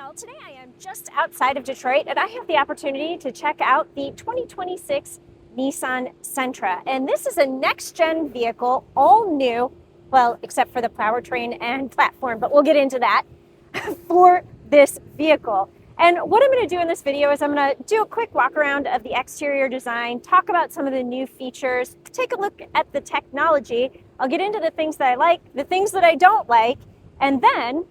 y'all, today I am just outside of Detroit and I have the opportunity to check out the 2026 Nissan Sentra. And this is a next-gen vehicle, all new, well, except for the powertrain and platform, but we'll get into that for this vehicle. And what I'm going to do in this video is I'm going to do a quick walk around of the exterior design, talk about some of the new features, take a look at the technology. I'll get into the things that I like, the things that I don't like, and then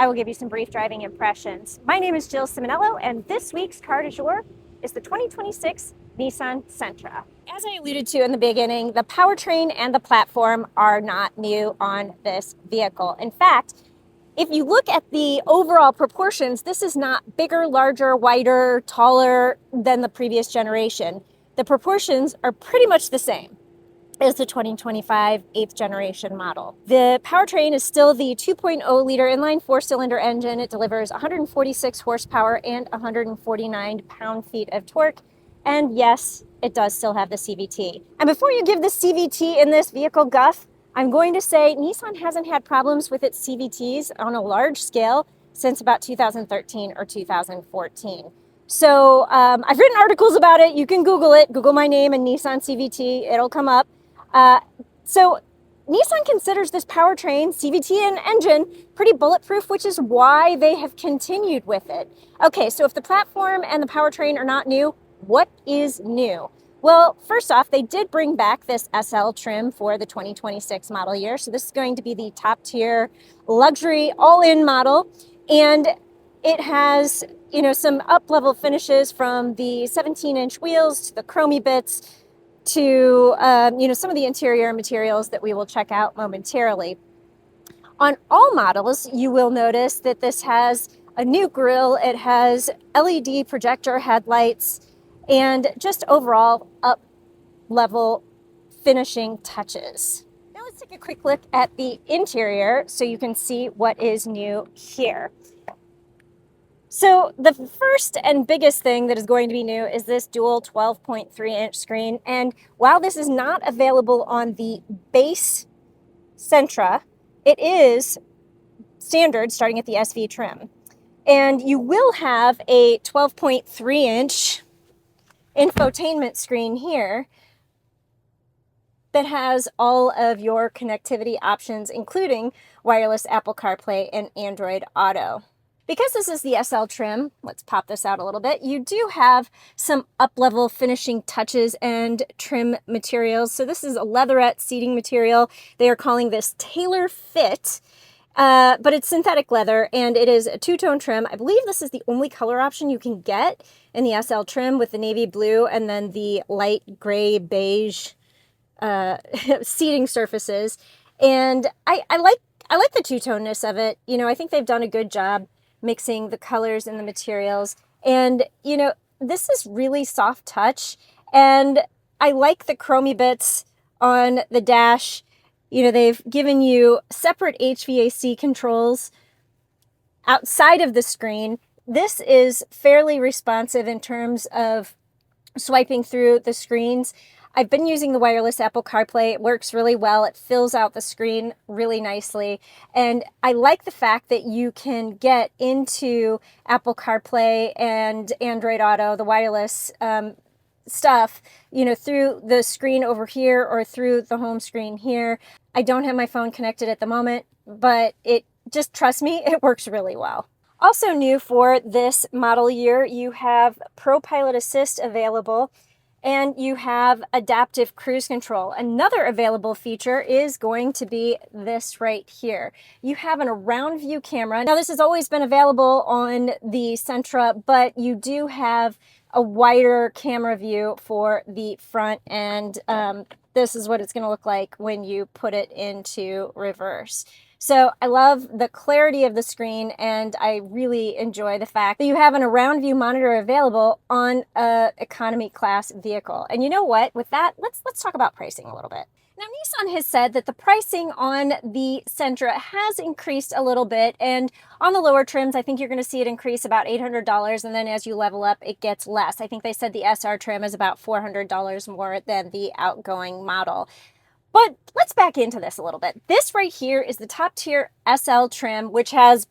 I will give you some brief driving impressions. My name is Jill Ciminillo, and this week's car du jour is the 2026 Nissan Sentra. As I alluded to in the beginning, the powertrain and the platform are not new on this vehicle. In fact, if you look at the overall proportions, this is not bigger, larger, wider, taller than the previous generation. The proportions are pretty much the same as the 2025 8th generation model. The powertrain is still the 2.0 liter inline 4-cylinder engine. It delivers 146 horsepower and 149 pound-feet of torque. And yes, it does still have the CVT. And before you give the CVT in this vehicle guff, I'm going to say Nissan hasn't had problems with its CVTs on a large scale since about 2013 or 2014. So I've written articles about it. You can Google it. Google my name and Nissan CVT. It'll come up. So Nissan considers this powertrain, CVT, and engine pretty bulletproof, which is why they have continued with it. Okay, so if the platform and the powertrain are not new, what is new? Well, first off, they did bring back this SL trim for the 2026 model year. So this is going to be the top tier luxury all-in model. And it has, some up-level finishes from the 17-inch wheels to the chromey bits to, some of the interior materials that we will check out momentarily. On all models, you will notice that this has a new grille. It has LED projector headlights and just overall up-level finishing touches. Now let's take a quick look at the interior so you can see what is new here. So the first and biggest thing that is going to be new is this dual 12.3-inch screen. And while this is not available on the base Sentra, it is standard starting at the SV trim. And you will have a 12.3-inch infotainment screen here that has all of your connectivity options, including wireless Apple CarPlay and Android Auto. Because this is the SL trim, let's pop this out a little bit, you do have some up-level finishing touches and trim materials. So this is a leatherette seating material. They are calling this Tailor Fit, but it's synthetic leather, and it is a two-tone trim. I believe this is the only color option you can get in the SL trim, with the navy blue and then the light gray beige seating surfaces. And I like the two-toneness of it. I think they've done a good job mixing the colors and the materials. And, this is really soft touch. And I like the chromey bits on the dash. They've given you separate HVAC controls outside of the screen. This is fairly responsive in terms of swiping through the screens. I've been using the wireless Apple CarPlay. It works really well. It fills out the screen really nicely. And I like the fact that you can get into Apple CarPlay and Android Auto, the wireless stuff, through the screen over here or through the home screen here. I don't have my phone connected at the moment, but just trust me, it works really well. Also new for this model year, you have Pro Pilot Assist available, and you have adaptive cruise control. Another available feature is going to be this right here. You have an around view camera. Now, this has always been available on the Sentra, but you do have a wider camera view for the front, and this is what it's going to look like when you put it into reverse. So I love the clarity of the screen, and I really enjoy the fact that you have an around view monitor available on an economy class vehicle. And you know what? With that, let's talk about pricing a little bit. Now, Nissan has said that the pricing on the Sentra has increased a little bit, and on the lower trims, I think you're going to see it increase about $800, and then as you level up, it gets less. I think they said the SR trim is about $400 more than the outgoing model. But let's back into this a little bit. This right here is the top tier SL trim, which has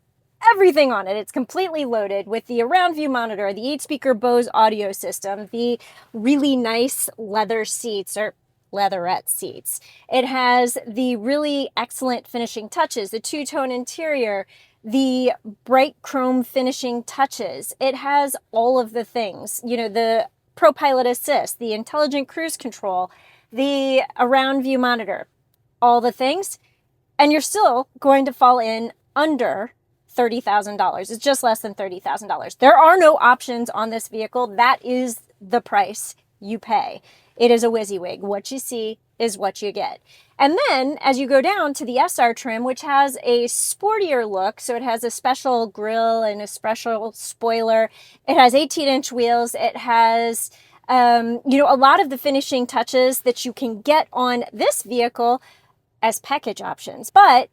everything on it. It's completely loaded with the around view monitor, the 8-speaker Bose audio system, the really nice leather seats, or leatherette seats. It has the really excellent finishing touches, the two-tone interior, the bright chrome finishing touches. It has all of the things, you know, the Pro Pilot Assist, the intelligent cruise control, the around view monitor, all the things. And you're still going to fall in under $30,000. It's just less than $30,000. There are no options on this vehicle. That is the price you pay. It is a WYSIWYG. What you see is what you get. And then as you go down to the SR trim, which has a sportier look, so it has a special grille and a special spoiler. It has 18-inch wheels. It has, you know, a lot of the finishing touches that you can get on this vehicle as package options. But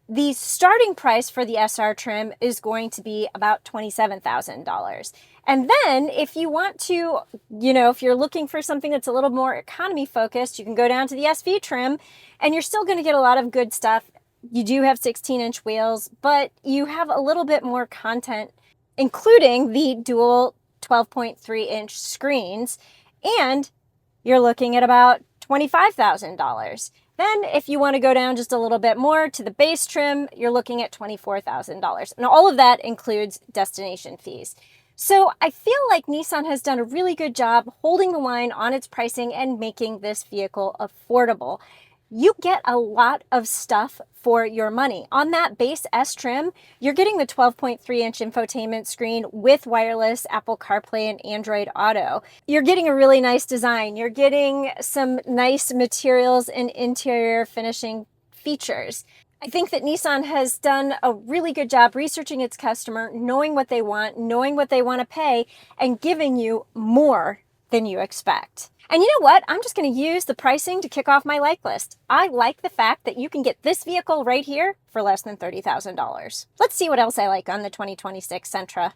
the starting price for the SR trim is going to be about $27,000. And then if you want to, you know, if you're looking for something that's a little more economy focused, you can go down to the SV trim and you're still going to get a lot of good stuff. You do have 16-inch wheels, but you have a little bit more content, including the dual 12.3-inch screens, and you're looking at about $25,000. Then if you want to go down just a little bit more to the base trim, you're looking at $24,000. And all of that includes destination fees. So I feel like Nissan has done a really good job holding the line on its pricing and making this vehicle affordable. You get a lot of stuff for your money. On that base S trim, you're getting the 12.3-inch infotainment screen with wireless Apple CarPlay and Android Auto. You're getting a really nice design. You're getting some nice materials and interior finishing features. I think that Nissan has done a really good job researching its customer, knowing what they want to pay, and giving you more than you expect. And you know what? I'm just going to use the pricing to kick off my like list. I like the fact that you can get this vehicle right here for less than $30,000. Let's see what else I like on the 2026 Sentra.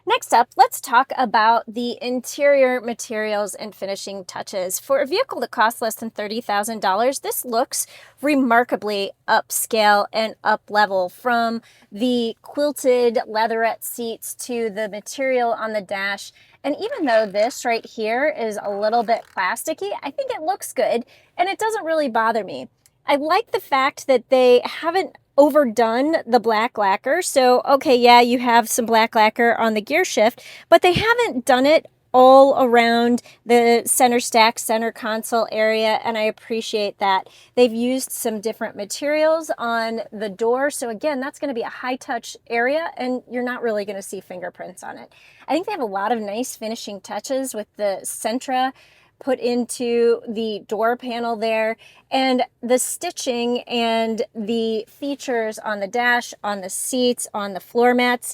Next up, let's talk about the interior materials and finishing touches. For a vehicle that costs less than $30,000, this looks remarkably upscale and up-level, from the quilted leatherette seats to the material on the dash. And even though this right here is a little bit plasticky, I think it looks good and it doesn't really bother me. I like the fact that they haven't overdone the black lacquer. So, okay, yeah, you have some black lacquer on the gear shift, but they haven't done it all around the center stack, center console area, and I appreciate that. They've used some different materials on the door, so again, that's going to be a high-touch area, and you're not really going to see fingerprints on it. I think they have a lot of nice finishing touches with the Sentra put into the door panel there, and the stitching and the features on the dash, on the seats, on the floor mats.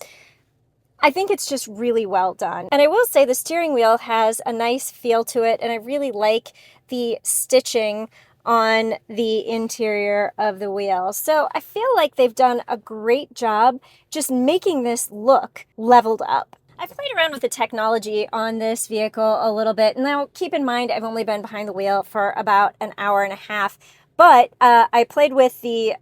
I think it's just really well done. And I will say the steering wheel has a nice feel to it, and I really like the stitching on the interior of the wheel. So I feel like they've done a great job just making this look leveled up. I've played around with the technology on this vehicle a little bit. Now, keep in mind, I've only been behind the wheel for about an hour and a half, but I played with the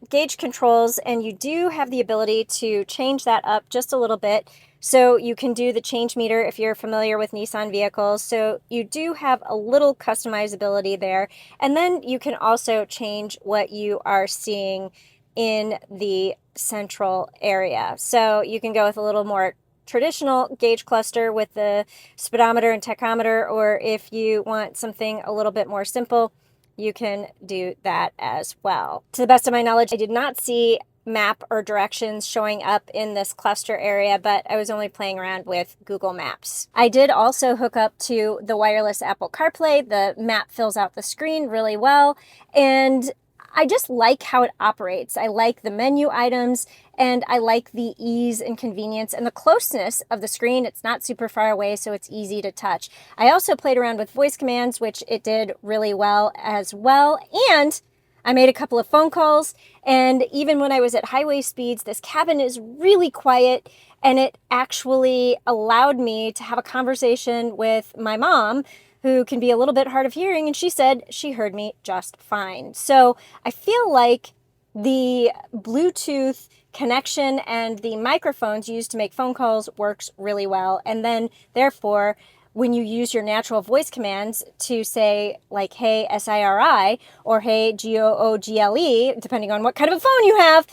gauge controls, and you do have the ability to change that up just a little bit. So you can do the change meter if you're familiar with Nissan vehicles. So you do have a little customizability there. And then you can also change what you are seeing in the central area. So you can go with a little more traditional gauge cluster with the speedometer and tachometer, or if you want something a little bit more simple, you can do that as well. To the best of my knowledge, I did not see map or directions showing up in this cluster area, but I was only playing around with Google Maps. I did also hook up to the wireless Apple CarPlay. The map fills out the screen really well, and I just like how it operates. I like the menu items, and I like the ease and convenience and the closeness of the screen. It's not super far away, so it's easy to touch. I also played around with voice commands, which it did really well as well. And I made a couple of phone calls, and even when I was at highway speeds, this cabin is really quiet, and it actually allowed me to have a conversation with my mom, who can be a little bit hard of hearing, and she said she heard me just fine. So I feel like the Bluetooth connection and the microphones used to make phone calls works really well. And then therefore, when you use your natural voice commands to say like, hey, SIRI, or hey, GOOGLE, depending on what kind of a phone you have,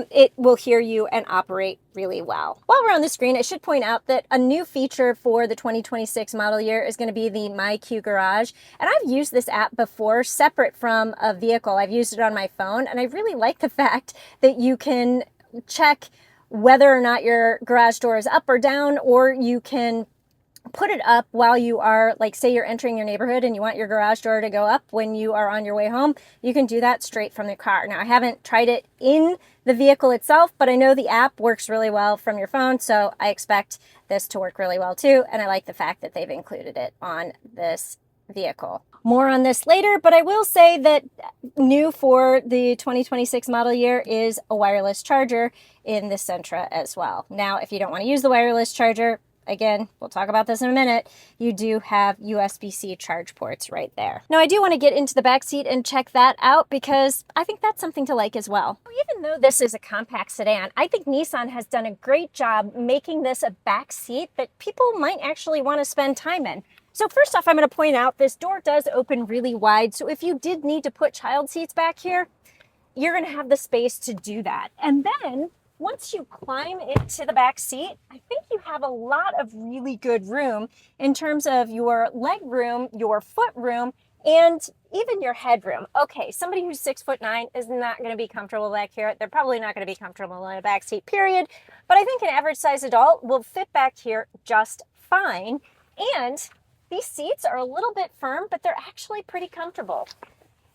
it will hear you and operate really well. While we're on the screen, I should point out that a new feature for the 2026 model year is going to be the My Q Garage. And I've used this app before, separate from a vehicle. I've used it on my phone, and I really like the fact that you can check whether or not your garage door is up or down, or you can put it up while you are, like, say you're entering your neighborhood and you want your garage door to go up when you are on your way home. You can do that straight from the car. Now, I haven't tried it in the vehicle itself, but I know the app works really well from your phone, so I expect this to work really well too. And I like the fact that they've included it on this vehicle. More on this later, but I will say that new for the 2026 model year is a wireless charger in the Sentra as well. Now, if you don't want to use the wireless charger, again, we'll talk about this in a minute, you do have USB-C charge ports right there. Now, I do want to get into the back seat and check that out because I think that's something to like as well. Even though this is a compact sedan, I think Nissan has done a great job making this a back seat that people might actually want to spend time in. So first off, I'm going to point out this door does open really wide. So if you did need to put child seats back here, you're going to have the space to do that. And then once you climb into the back seat, I think you have a lot of really good room in terms of your leg room, your foot room, and even your headroom. Okay, somebody who's 6'9" is not going to be comfortable back here. They're probably not going to be comfortable in a back seat, period. But I think an average size adult will fit back here just fine. And these seats are a little bit firm, but they're actually pretty comfortable.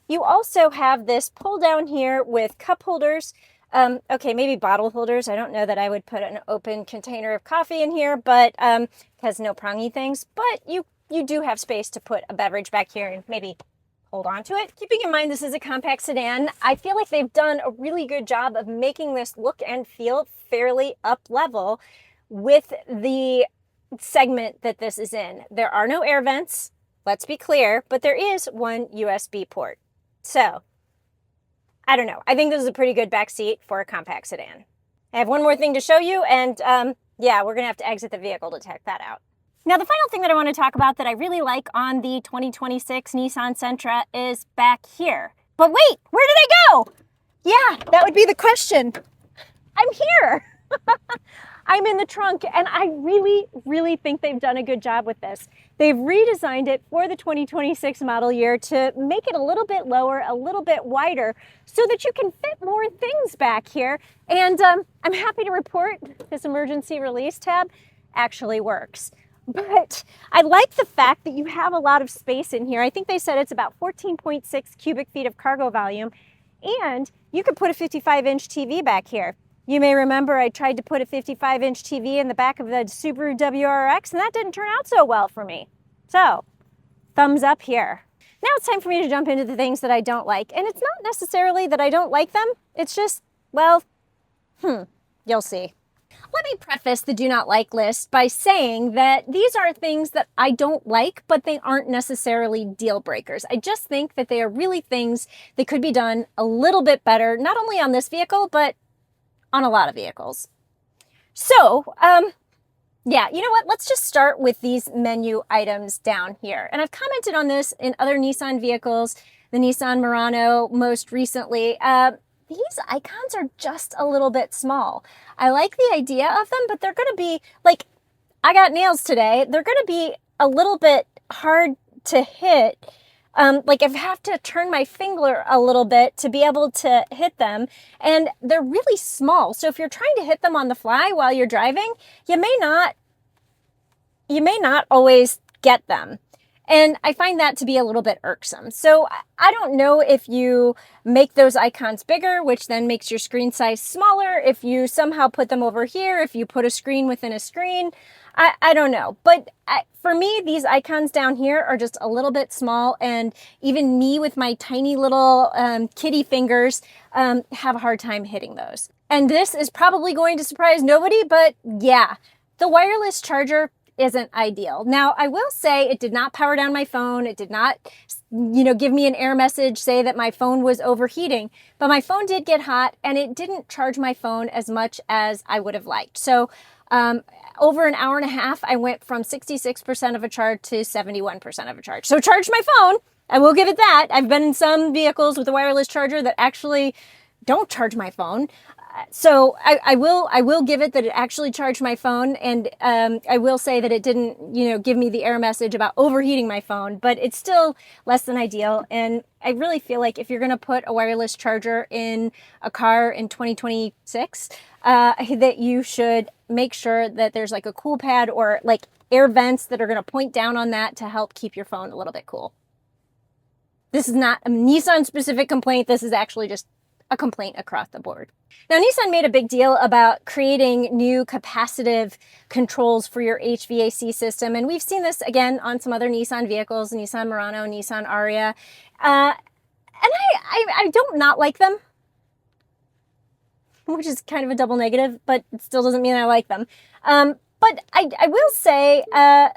You also have this pull down here with cup holders. Okay, maybe bottle holders. I don't know that I would put an open container of coffee in here, but it has no prongy things. But you do have space to put a beverage back here and maybe hold on to it. Keeping in mind this is a compact sedan, I feel like they've done a really good job of making this look and feel fairly up level with the segment that this is in. There are no air vents, let's be clear, but there is one USB port. So I don't know. I think this is a pretty good back seat for a compact sedan. I have one more thing to show you, and yeah, we're going to have to exit the vehicle to check that out. Now, the final thing that I want to talk about that I really like on the 2026 Nissan Sentra is back here. But wait, where did I go? Yeah, that would be the question. I'm here. I'm in the trunk, and I really, really think they've done a good job with this. They've redesigned it for the 2026 model year to make it a little bit lower, a little bit wider, so that you can fit more things back here. And I'm happy to report this emergency release tab actually works. But I like the fact that you have a lot of space in here. I think they said it's about 14.6 cubic feet of cargo volume, and you could put a 55-inch TV back here. You may remember I tried to put a 55-inch TV in the back of the Subaru WRX, and that didn't turn out so well for me. So, thumbs up here. Now it's time for me to jump into the things that I don't like. And it's not necessarily that I don't like them. It's just, well, you'll see. Let me preface the do not like list by saying that these are things that I don't like, but they aren't necessarily deal breakers. I just think that they are really things that could be done a little bit better, not only on this vehicle, but on a lot of vehicles. So, yeah, you know what? Let's just start with these menu items down here. And I've commented on this in other Nissan vehicles, the Nissan Murano most recently. These icons are just a little bit small. I like the idea of them, but they're going to be, like, I got nails today. They're going to be a little bit hard to hit. Like I have to turn my finger a little bit to be able to hit them, and they're really small. So if you're trying to hit them on the fly while you're driving, you may not always get them. And I find that to be a little bit irksome. So I don't know if you make those icons bigger, which then makes your screen size smaller, if you somehow put them over here, if you put a screen within a screen, I don't know. But for me, these icons down here are just a little bit small, and even me with my tiny little kitty fingers have a hard time hitting those. And this is probably going to surprise nobody, but yeah, the wireless charger isn't ideal. Now, I will say it did not power down my phone. It did not, give me an error message, say that my phone was overheating, but my phone did get hot and it didn't charge my phone as much as I would have liked. So over an hour and a half, I went from 66% of a charge to 71% of a charge. So charged my phone. I will give it that. I've been in some vehicles with a wireless charger that actually don't charge my phone. So I will give it that it actually charged my phone, and I will say that it didn't, give me the error message about overheating my phone, but it's still less than ideal. And I really feel like if you're going to put a wireless charger in a car in 2026, that you should make sure that there's like a cool pad or like air vents that are going to point down on that to help keep your phone a little bit cool. This is not a Nissan specific complaint. This is actually just a complaint across the board. Now, Nissan made a big deal about creating new capacitive controls for your HVAC system. And we've seen this again on some other Nissan vehicles, Nissan Murano, Nissan Ariya. And I don't not like them, which is kind of a double negative, but it still doesn't mean I like them. But I will say, I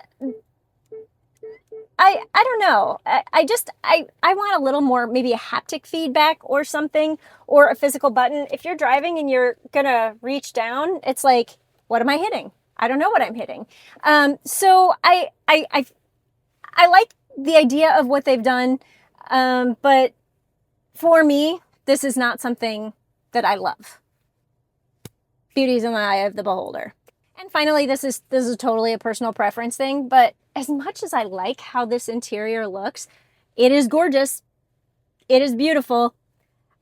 don't know. I want a little more, maybe a haptic feedback or something, or a physical button. If you're driving and you're gonna reach down, it's like, what am I hitting? I don't know what I'm hitting. So I like the idea of what they've done, but for me, this is not something that I love. Beauty's in the eye of the beholder. And finally, this is totally a personal preference thing, but as much as I like how this interior looks, it is gorgeous. It is beautiful.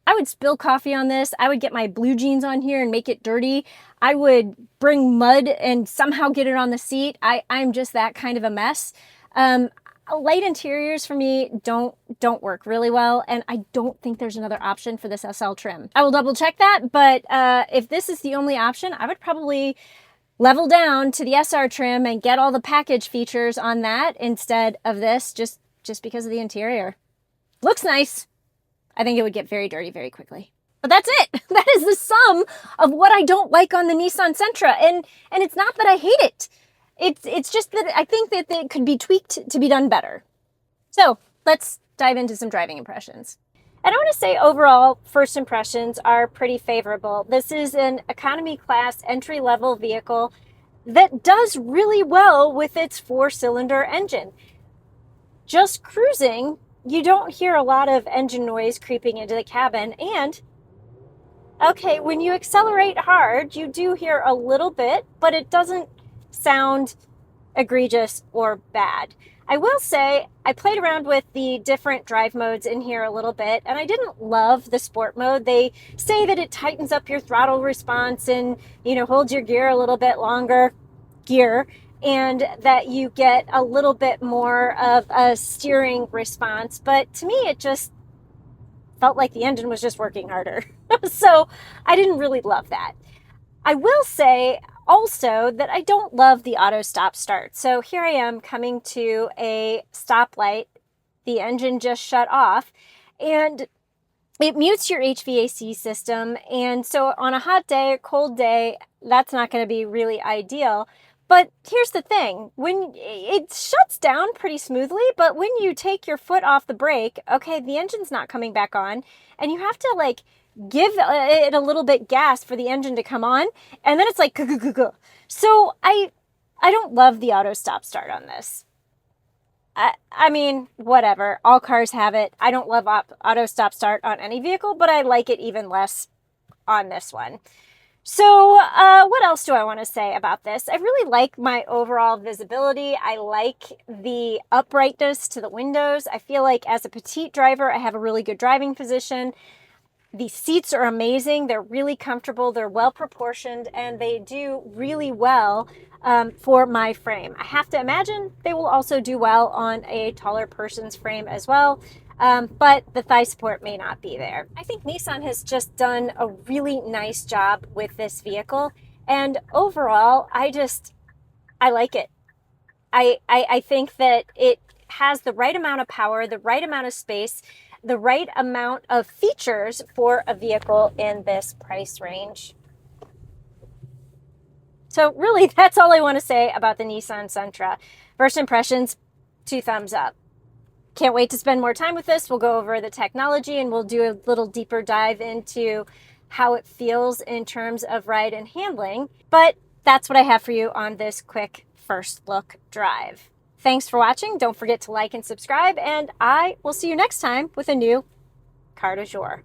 I would spill coffee on this. I would get my blue jeans on here and make it dirty. I would bring mud and somehow get it on the seat. I'm just that kind of a mess. Light interiors for me don't work really well, and I don't think there's another option for this SL trim. I will double check that, but if this is the only option, I would probably level down to the SR trim and get all the package features on that instead of this, just because of the interior. Looks nice. I think it would get very dirty very quickly. But that's it. That is the sum of what I don't like on the Nissan Sentra. And it's not that I hate it. It's just that I think that it could be tweaked to be done better. So let's dive into some driving impressions. And I want to say overall, first impressions are pretty favorable. This is an economy class entry-level vehicle that does really well with its 4-cylinder engine. Just cruising, you don't hear a lot of engine noise creeping into the cabin. And, okay, when you accelerate hard, you do hear a little bit, but it doesn't sound egregious or bad. I will say I played around with the different drive modes in here a little bit, and I didn't love the sport mode. They say that it tightens up your throttle response and, holds your gear a little bit longer, and that you get a little bit more of a steering response. But to me, it just felt like the engine was just working harder. So I didn't really love that. I will say also that I don't love the auto stop start. So here I am coming to a stoplight. The engine just shut off and it mutes your HVAC system. And so on a hot day, a cold day, that's not going to be really ideal. But here's the thing, when it shuts down pretty smoothly, but when you take your foot off the brake, okay, the engine's not coming back on, and you have to give it a little bit gas for the engine to come on, and then it's like, so I don't love the auto stop start on this. I mean, whatever, all cars have it. I don't love auto stop start on any vehicle, but I like it even less on this one. So what else do I want to say about this? I really like my overall visibility. I like the uprightness to the windows. I feel like as a petite driver, I have a really good driving position. The seats are amazing. They're really comfortable. They're well proportioned, and they do really well for my frame. I have to imagine they will also do well on a taller person's frame as well. But the thigh support may not be there. I think Nissan has just done a really nice job with this vehicle. And overall, I like it. I think that it has the right amount of power, the right amount of space, the right amount of features for a vehicle in this price range. So really, that's all I want to say about the Nissan Sentra. First impressions, 2 thumbs up. Can't wait to spend more time with this. We'll go over the technology and we'll do a little deeper dive into how it feels in terms of ride and handling. But that's what I have for you on this quick first look drive. Thanks for watching. Don't forget to like and subscribe, and I will see you next time with a new car du jour.